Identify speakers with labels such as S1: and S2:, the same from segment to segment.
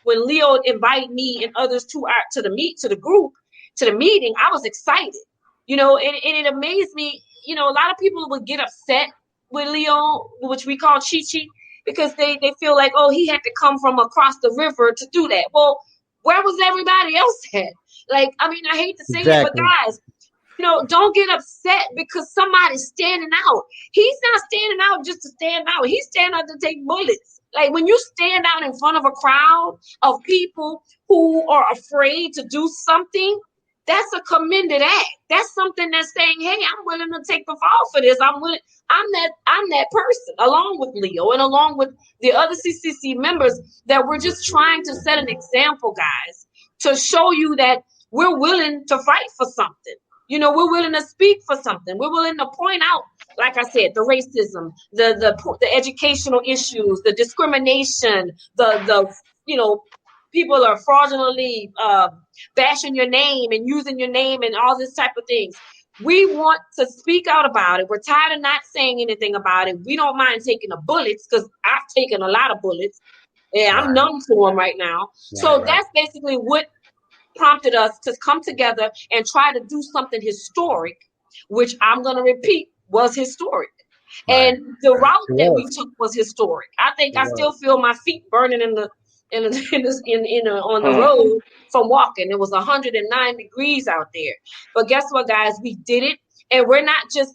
S1: when Leo invited me and others to the meeting, I was excited, and it amazed me. A lot of people would get upset with Leo, which we call Chi-Chi, because they feel like, oh, he had to come from across the river to do that. Well, where was everybody else at? Like, I hate to say it, but guys, don't get upset because somebody's standing out. He's not standing out just to stand out. He's standing out to take bullets. Like, when you stand out in front of a crowd of people who are afraid to do something, that's a commended act. That's something that's saying, hey, I'm willing to take the fall for this. I'm that person, along with Leo and along with the other CCC members, that we're just trying to set an example, guys, to show you that we're willing to fight for something. We're willing to speak for something. We're willing to point out, like I said, the racism, the educational issues, the discrimination, the people are fraudulently bashing your name and using your name and all this type of things. We want to speak out about it. We're tired of not saying anything about it. We don't mind taking the bullets, because I've taken a lot of bullets. Yeah, I'm numb to them right now. So that's basically what prompted us to come together and try to do something historic, which I'm going to repeat was historic. And the route that we took was historic. I think I still feel my feet burning on the road from walking. It was 109 degrees out there. But guess what, guys? We did it. And we're not just,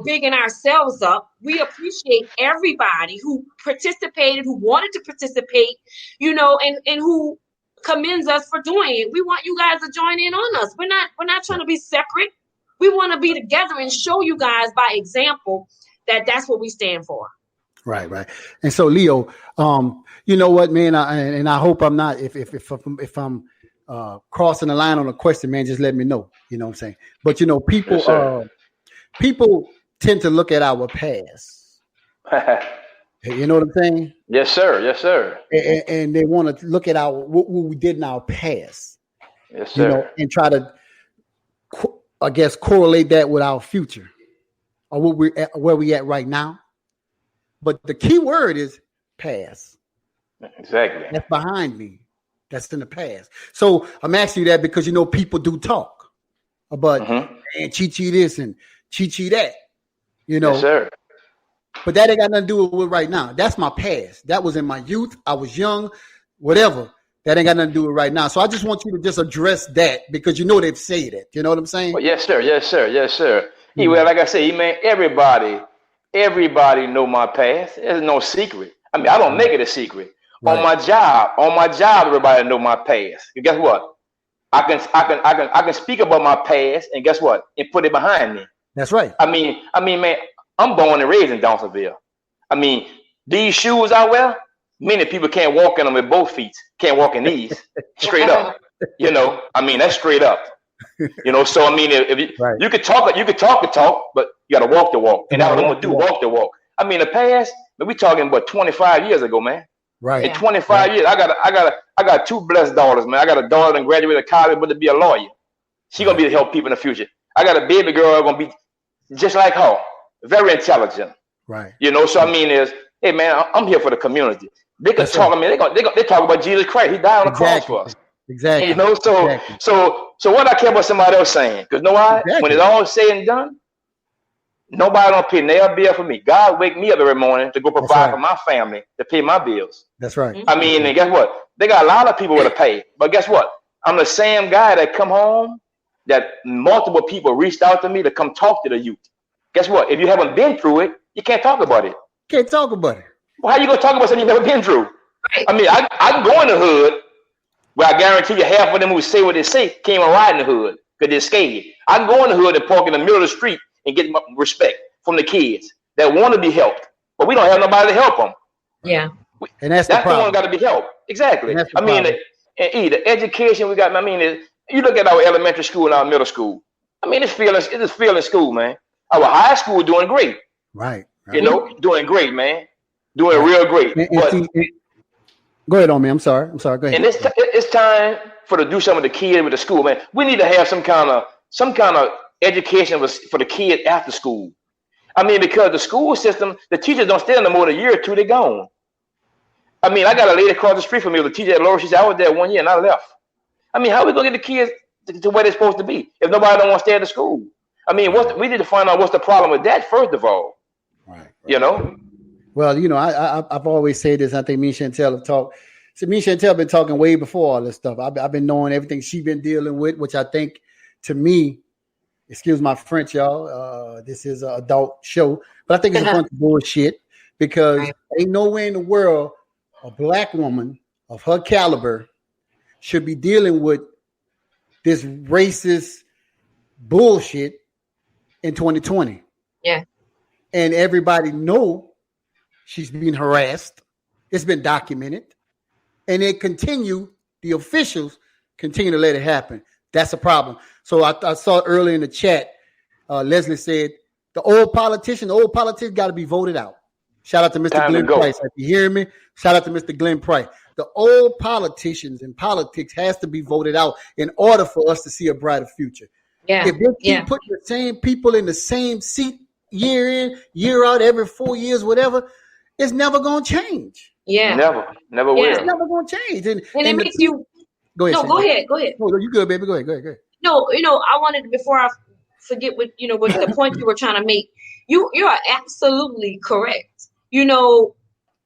S1: bigging ourselves up. We appreciate everybody who participated, who wanted to participate, and who commends us for doing it. We want you guys to join in on us. We're not trying to be separate. We want to be together and show you guys by example that that's what we stand for.
S2: Right. And so, Leo, you know what, man, I hope I'm not, if I'm crossing the line on a question, man, just let me know. You know what I'm saying? But people tend to look at our past. You know what I'm saying?
S3: Yes, sir.
S2: And they want to look at what we did in our past.
S3: Yes, sir.
S2: And try to, I guess, correlate that with our future, or where we at right now. But the key word is past.
S3: Exactly.
S2: That's behind me. That's in the past. So I'm asking you that because, people do talk about, man, Chi-Chi this and Chi-Chi that,
S3: Yes, sir.
S2: But that ain't got nothing to do with right now. That's my past. That was in my youth. I was young, whatever. That ain't got nothing to do with right now. So I just want you to just address that because they've said it. You know what I'm saying?
S3: Well, yes, sir. Mm-hmm. Well, like I say, man, everybody know my past. There's no secret. I don't make it a secret. Right. On my job, everybody know my past. And guess what? I can speak about my past, and guess what? And put it behind me.
S2: That's right.
S3: I mean, man, I'm born and raised in Donaldsonville. These shoes I wear, many people can't walk in them with both feet. Can't walk in these straight up. That's straight up. So if you could talk the talk, but you got to walk the walk. And that's what I'm gonna do, walk the walk. The past, we talking about 25 years ago, man.
S2: Right.
S3: In 25 years, I got two blessed daughters, man. I got a daughter that graduated college, but to be a lawyer. She gonna be to help people in the future. I got a baby girl gonna be just like her, very intelligent.
S2: Right.
S3: So hey man, I'm here for the community. They can talk. They talk about Jesus Christ. He died on the cross for us.
S2: Exactly.
S3: So what I care about somebody else saying? Because when it's all said and done, nobody don't pay nail bill for me. God wake me up every morning to go provide for my family, to pay my bills.
S2: That's right.
S3: And guess what? They got a lot of people to pay. But guess what? I'm the same guy that come home that multiple people reached out to me to come talk to the youth. Guess what? If you haven't been through it, you can't talk about it.
S2: Can't talk about it.
S3: Well, how you gonna talk about something you've never been through? Right. I can go in the hood where I guarantee you half of them who say what they say can't even ride in the hood because they're scared. I can go in the hood and park in the middle of the street and get respect from the kids that want to be helped, but we don't have nobody to help them.
S1: Yeah,
S2: and that's the
S3: one got to be helped. Exactly. The education we got. You look at our elementary school and our middle school. It's just feeling school, man. Our high school doing great.
S2: Right.
S3: Doing great, man. Doing real great.
S2: Go ahead on me. I'm sorry. Go ahead.
S3: And it's time to do something with the kids with the school, man. We need to have some kind of education for the kids after school. Because the school system, the teachers don't stay in the more than a year or two, they're gone. I mean, I got a lady across the street from me with a teacher at Lower. She said, I was there 1 year and I left. I mean, how are we gonna get the kids to where they're supposed to be if nobody don't want to stay at the school? I mean, we need to find out what's the problem with that first of all.
S2: Right.
S3: You know.
S2: Well, you know, I've always said this. I think me and Shentelle have talked. So me and Shentelle been talking way before all this stuff. I've been knowing everything she been dealing with, which I think, to me, excuse my French, y'all. This is an adult show, but I think it's a bunch of bullshit because ain't nowhere in the world a black woman of her caliber should be dealing with this racist bullshit in 2020.
S1: Yeah.
S2: And everybody know she's being harassed. It's been documented. And the officials continue to let it happen. That's a problem. So I saw earlier in the chat, Leslie said, the old politicians got to be voted out. Shout out to Mr. Glenn Price. If you hear me, shout out to Mr. Glenn Price. The old politicians in politics has to be voted out in order for us to see a brighter future.
S1: Yeah.
S2: If they keep putting the same people in the same seat year in, year out, every 4 years, whatever, it's never going to change.
S3: Yeah. Never will.
S2: It's never going to change. And
S1: it makes you...
S2: Go ahead.
S1: No, go ahead.
S2: No, you good, baby. Go ahead.
S1: No, I wanted, before I forget what the point you were trying to make, you are absolutely correct.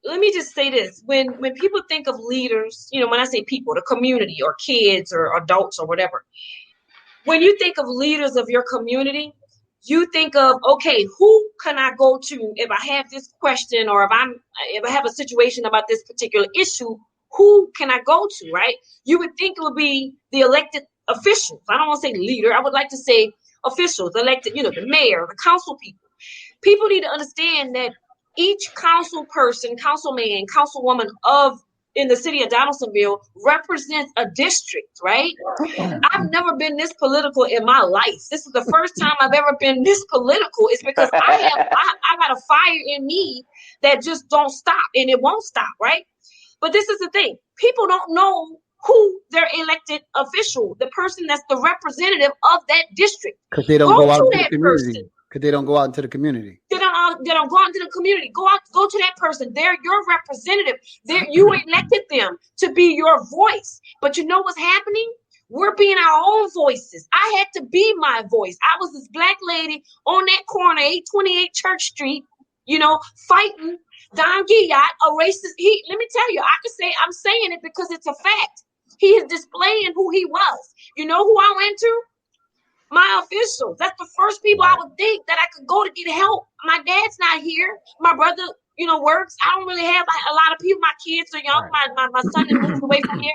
S1: Let me just say this. When people think of leaders, when I say people, the community or kids or adults or whatever, when you think of leaders of your community, you think of, okay, who can I go to if I have this question or if I have a situation about this particular issue, who can I go to, right? You would think it would be the elected officials. I don't want to say leader. I would like to say officials, elected, the mayor, the council people. People need to understand that each council person, councilman, councilwoman in the city of Donaldsonville represents a district, right? I've never been this political in my life. This is the first time I've ever been this political. It's because I got a fire in me that just don't stop, and it won't stop, right? But this is the thing. People don't know who their elected official, the person that's the representative of that district.
S2: Because they don't go out into the community. Because they don't go out into the community. They don't
S1: go out into the community. Go to that person. They're your representative. You elected them to be your voice. But you know what's happening? We're being our own voices. I had to be my voice. I was this black lady on that corner, 828 Church Street, fighting Don Guillot, a racist. Let me tell you, I'm saying it because it's a fact. He is displaying who he was. You know who I went to? My officials. That's the first people I would think that I could go to get help. My dad's not here. My brother, works. I don't really have a lot of people. My kids are young. My son has moved away from here.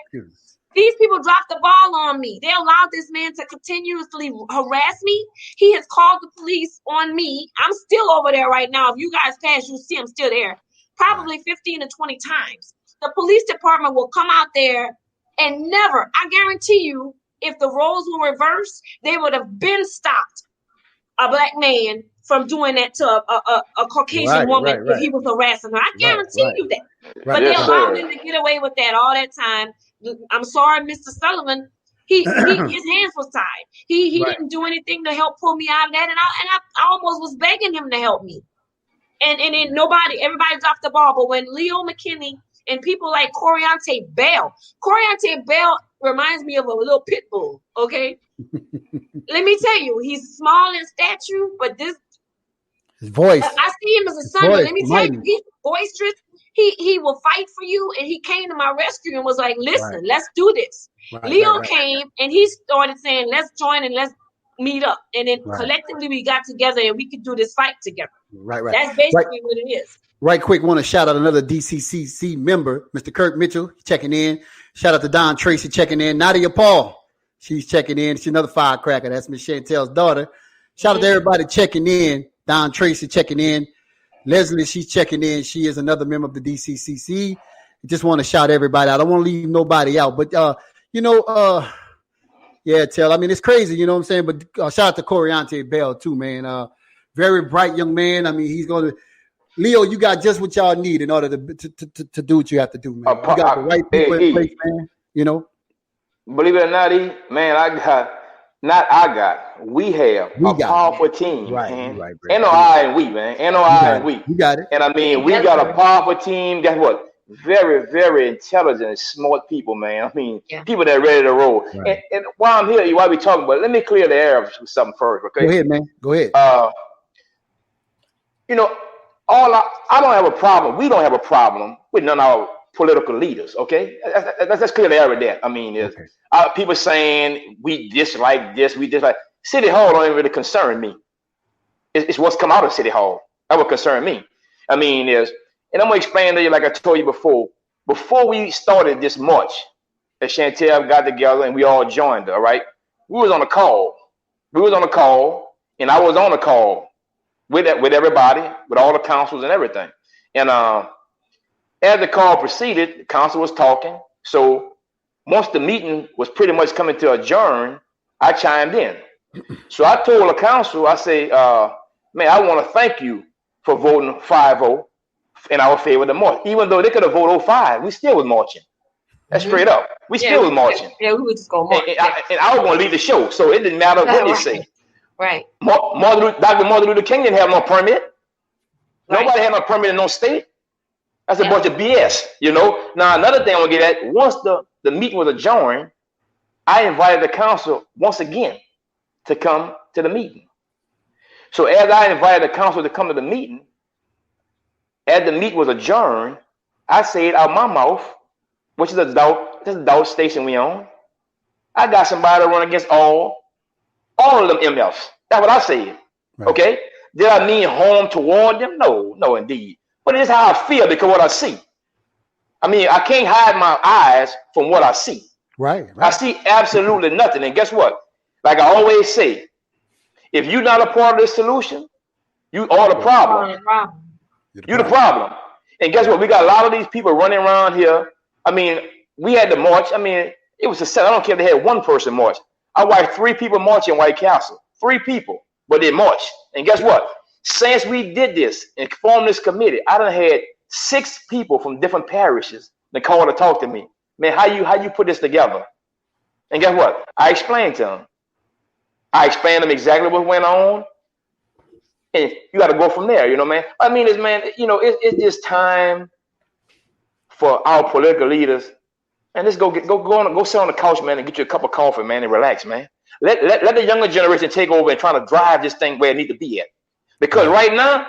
S1: These people dropped the ball on me. They allowed this man to continuously harass me. He has called the police on me. I'm still over there right now. If you guys pass, you'll see I'm still there. Probably 15 to 20 times. The police department will come out there and never, I guarantee you, if the roles were reversed, they would have been stopped a black man from doing that to a Caucasian woman if he was harassing her. I guarantee you that. But they allowed him to get away with that all that time. I'm sorry, Mr. Sullivan. His hands was tied. He didn't do anything to help pull me out of that, and I almost was begging him to help me. And then everybody dropped the ball. But when Leo McKinney and people like Coriante Bell reminds me of a little pit bull, okay? Let me tell you, he's small in stature, but his
S2: voice.
S1: I see him as a son. Let me tell you, he's boisterous. He will fight for you, and he came to my rescue and was like, listen, let's do this. Leo came, and he started saying, let's join and let's meet up. And then collectively we got together, and we could do this fight together. Right. That's basically what it is.
S2: Right quick, want to shout out another DCCC member, Mr. Kirk Mitchell, checking in. Shout out to Don Tracy checking in. Nadia Paul, she's checking in. She's another firecracker. That's Miss Chantel's daughter. Shout out to everybody checking in. Don Tracy checking in. Leslie, she's checking in. She is another member of the DCCC. Just want to shout everybody out. I don't want to leave nobody out. But, Tell, I mean, it's crazy, you know what I'm saying? But shout out to Coriante Bell, too, man. Very bright young man. I mean, he's going to – Leo, you got just what y'all need in order to do what you have to do, man. You got the right people in place, man,
S3: Believe it or not, we have a powerful team. Right. N-O-I and we, man. N-O-I and we.
S2: You got it.
S3: And I mean, we got a powerful team. Guess what? very, very intelligent and smart people, man. I mean,
S1: Yeah.
S3: people that are ready to roll.
S2: Right.
S3: And while I'm here, while we talking about it, let me clear the air with something first, okay?
S2: Go ahead, man. Go ahead.
S3: You know, I don't have a problem. We don't have a problem with none of our political leaders, okay? Let's clear the air with that. I mean, people saying we dislike this, we dislike. City Hall don't even really concern me. It's what's come out of City Hall. That would concern me. I mean, and I'm going to explain to you like I told you before we started this march, that Shentelle got together and we all joined, all right? We was on a call. And I was on a call with everybody, with all the councils and everything. And as the call proceeded, the council was talking. So once the meeting was pretty much coming to adjourn, I chimed in. So I told the council, I say, man, I want to thank you for voting 5-0 in our favor of the march. Even though they could have voted 0-5, we still was marching. That's straight up. We still was marching.
S1: Yeah, we would just go march.
S3: And I was going to lead the show, so it didn't matter what they say.
S1: Right.
S3: Dr. Martin Luther King didn't have no permit. Right. Nobody had no permit in no state. That's a bunch of BS, you know. Now, another thing I want to get at, once the meeting was adjourned, I invited the council once again to come to the meeting. So as I invited the council to come to the meeting, as the meeting was adjourned, I said out my mouth, which is adult station we own, I got somebody to run against all of them MFs. That's what I said. Right. Okay? Did I mean harm toward them? No, indeed. But it is how I feel because what I see. I mean, I can't hide my eyes from what I see.
S2: Right.
S3: I see absolutely nothing. And guess what? Like I always say, if you're not a part of the solution, you are the problem. You're the problem. And guess what? We got a lot of these people running around here. I mean, we had the march. I mean, it was I don't care if they had one person march. I watched 3 people march in White Castle. 3 people, but they marched. And guess what? Since we did this and formed this committee, I done had 6 people from different parishes that called to talk to me. Man, how you put this together? And guess what? I explained to them. I explained to them exactly what went on. And you got to go from there, you know, man. I mean, it's just time for our political leaders. And let's go sit on the couch, man, and get you a cup of coffee, man, and relax, man. Let the younger generation take over and try to drive this thing where it needs to be at. Because right now,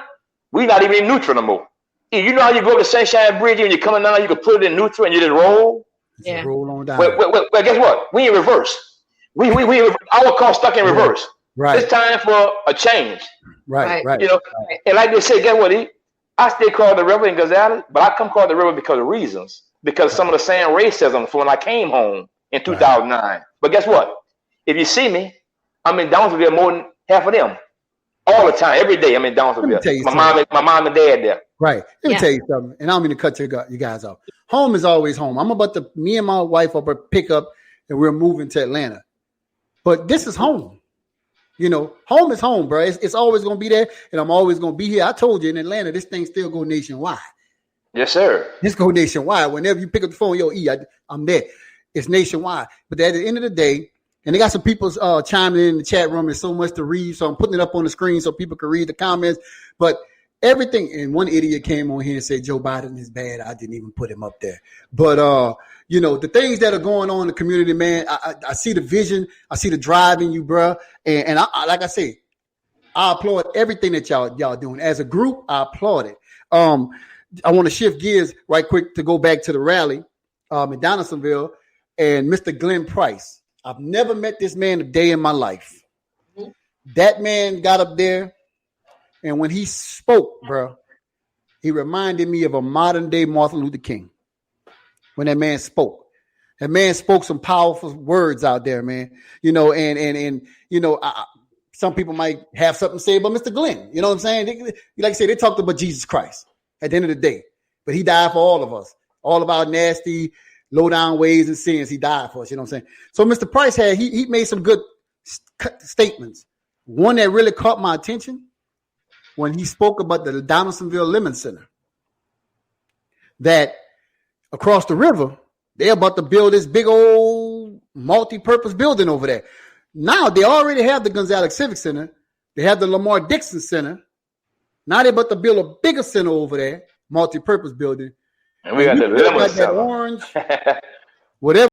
S3: we're not even in neutral no more. You know how you go to Sunshine Bridge and you're coming down, you can put it in neutral and you just roll?
S1: Yeah.
S2: Roll on down.
S3: Well, guess what? We in reverse. We our car stuck in reverse.
S2: Right.
S3: It's time for a change.
S2: Right.
S3: You know, and like they say, guess what? I still call the river in Gonzales, but I come call the river because of reasons. Because some of the same racism from when I came home in 2009. Right. But guess what? If you see me, I'm in Donaldsonville more than half of them. All the time, every day I'm in Donaldsonville. My mom and dad there.
S2: Right. Let me tell you something, and I don't mean to cut you guys off. Home is always home. I'm about to, me and my wife are about to pick up, and we're moving to Atlanta. But this is home. You know, home is home, bro. It's always going to be there, and I'm always going to be here. I told you in Atlanta, this thing still go nationwide.
S3: Yes, sir.
S2: This go nationwide. Whenever you pick up the phone, I'm there. It's nationwide. But at the end of the day, and they got some people chiming in the chat room. There's so much to read, so I'm putting it up on the screen so people can read the comments. But everything, and one idiot came on here and said Joe Biden is bad. I didn't even put him up there. But the things that are going on in the community, man, I see the vision. I see the drive in you, bro. And I like I say, I applaud everything that y'all doing. As a group, I applaud it. I want to shift gears right quick to go back to the rally in Donaldsonville and Mr. Glenn Price. I've never met this man a day in my life. Mm-hmm. That man got up there, and when he spoke, bro, he reminded me of a modern day Martin Luther King. When that man spoke some powerful words out there, man. You know, and some people might have something to say about Mr. Glenn. You know what I'm saying? Like I said, they talked about Jesus Christ at the end of the day, but he died for all of us, all of our nasty, low down ways and sins. He died for us. You know what I'm saying? So Mr. Price he made some good statements. One that really caught my attention when he spoke about the Donaldsonville Lemon Center, that across the river, they're about to build this big old multi-purpose building over there. Now they already have the Gonzales Civic Center. They have the Lamar Dixon Center. Now they're about to build a bigger center over there, multi-purpose building.
S3: And we got the lemon
S2: that
S3: cellar.
S2: orange, whatever.